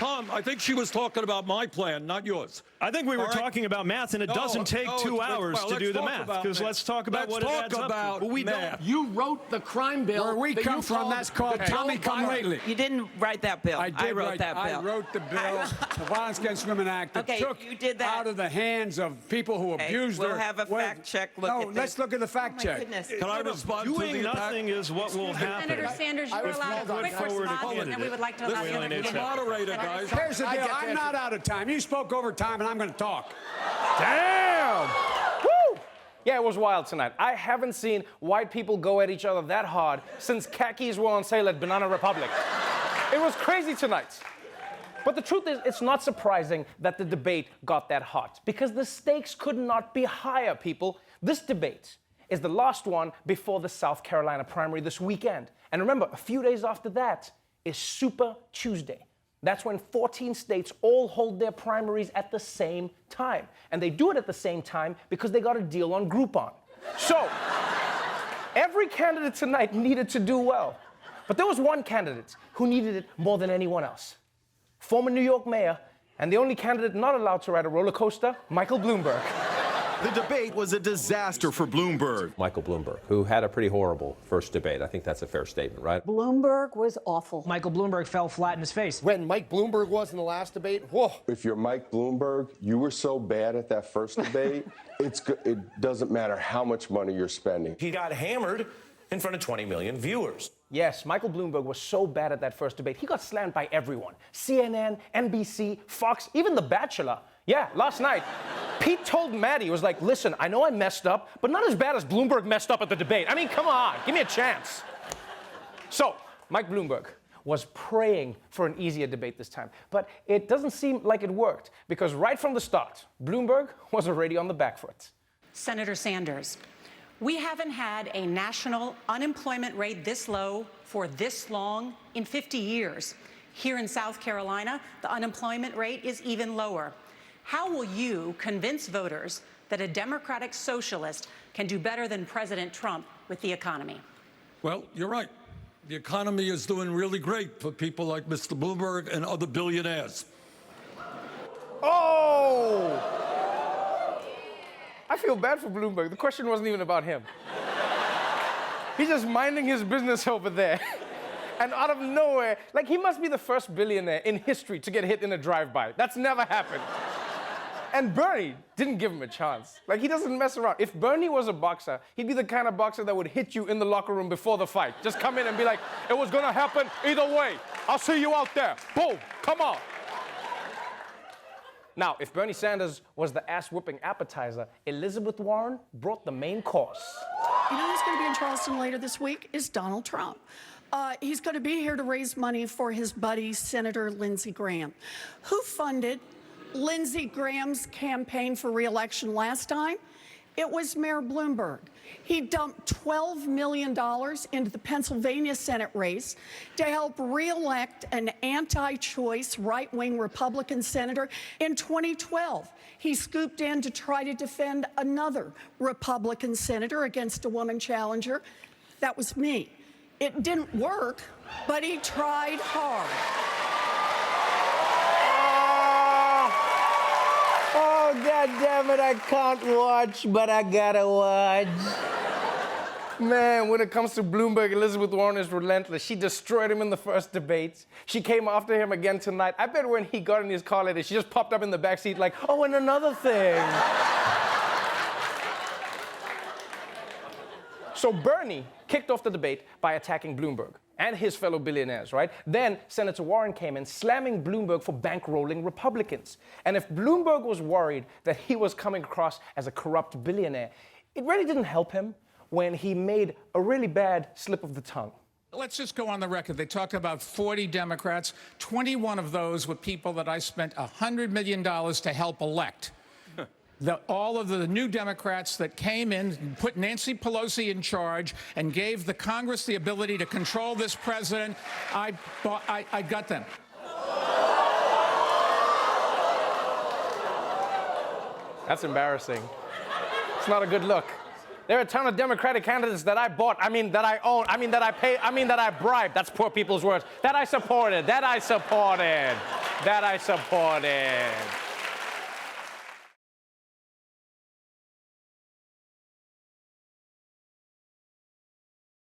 Tom, I think she was talking about my plan, not yours. I think we were talking about math, and it doesn't take 2 hours to do the math. Because let's talk about what it adds up to. Well, we don't. You wrote the crime bill. Where we come from, that's called Tommy Come Lately. You didn't write that bill. I wrote that bill. I wrote the bill, the Violence Against Women Act, that took you did that. out of the hands of people who abused we'll her. have a fact check look at this. Let's look at the fact check. Goodness. Can I respond to the Doing nothing is what will happen. Senator Sanders, you were allowed a quick response, and we would like to allow the other The moderator, guys. Here's the deal. I'm not out of time. You spoke over time, and I'm going to talk. Damn! Woo! Yeah, it was wild tonight. I haven't seen white people go at each other that hard since khakis were on sale at Banana Republic. It was crazy tonight. But the truth is, it's not surprising that the debate got that hot, because the stakes could not be higher, people. This debate is the last one before the South Carolina primary this weekend. And remember, a few days after that is Super Tuesday. That's when 14 states all hold their primaries at the same time. And they do it at the same time because they got a deal on Groupon. So, every candidate tonight needed to do well. But there was one candidate who needed it more than anyone else. Former New York mayor, and the only candidate not allowed to ride a roller coaster, Michael Bloomberg. The debate was a disaster for Bloomberg. Michael Bloomberg, who had a pretty horrible first debate. I think that's a fair statement, right? Bloomberg was awful. Michael Bloomberg fell flat in his face. When Mike Bloomberg was in the last debate, whoa. If you're Mike Bloomberg, you were so bad at that first debate, it doesn't matter how much money you're spending. He got hammered in front of 20 million viewers. Yes, Michael Bloomberg was so bad at that first debate, he got slammed by everyone. CNN, NBC, Fox, even The Bachelor. Yeah, last night, Pete told Maddie, he was like, listen, I know I messed up, but not as bad as Bloomberg messed up at the debate. I mean, come on, give me a chance. So, Mike Bloomberg was praying for an easier debate this time, but it doesn't seem like it worked, because right from the start, Bloomberg was already on the back foot. Senator Sanders, we haven't had a national unemployment rate this low for this long in 50 years. Here in South Carolina, the unemployment rate is even lower. How will you convince voters that a Democratic socialist can do better than President Trump with the economy? Well, you're right. The economy is doing really great for people like Mr. Bloomberg and other billionaires. Oh! I feel bad for Bloomberg. The question wasn't even about him. He's just minding his business over there. And out of nowhere, like, he must be the first billionaire in history to get hit in a drive-by. That's never happened. And Bernie didn't give him a chance. Like, he doesn't mess around. If Bernie was a boxer, he'd be the kind of boxer that would hit you in the locker room before the fight. Just come in and be like, it was gonna happen either way. I'll see you out there. Boom, come on. Now, if Bernie Sanders was the ass-whooping appetizer, Elizabeth Warren brought the main course. You know who's going to be in Charleston later this week is Donald Trump. He's going to be here to raise money for his buddy, Senator Lindsey Graham. Who funded Lindsey Graham's campaign for re-election last time? It was Mayor Bloomberg. He dumped $12 million into the Pennsylvania Senate race to help re-elect an anti-choice right-wing Republican senator in 2012. He scooped in to try to defend another Republican senator against a woman challenger. That was me. It didn't work, but he tried hard. Oh, goddammit, I can't watch, but I gotta watch. Man, when it comes to Bloomberg, Elizabeth Warren is relentless. She destroyed him in the first debate. She came after him again tonight. I bet when he got in his car later, she just popped up in the backseat like, oh, and another thing. So Bernie kicked off the debate by attacking Bloomberg and his fellow billionaires, right? Then Senator Warren came in, slamming Bloomberg for bankrolling Republicans. And if Bloomberg was worried that he was coming across as a corrupt billionaire, it really didn't help him when he made a really bad slip of the tongue. Let's just go on the record. They talked about 40 Democrats. 21 of those were people that I spent $100 million to help elect. All of the new Democrats that came in, put Nancy Pelosi in charge, and gave the Congress the ability to control this president, I got them. That's embarrassing. It's not a good look. There are a ton of Democratic candidates that I bought, that I own, that I paid, that I bribed. That's poor people's words. That I supported. that I supported.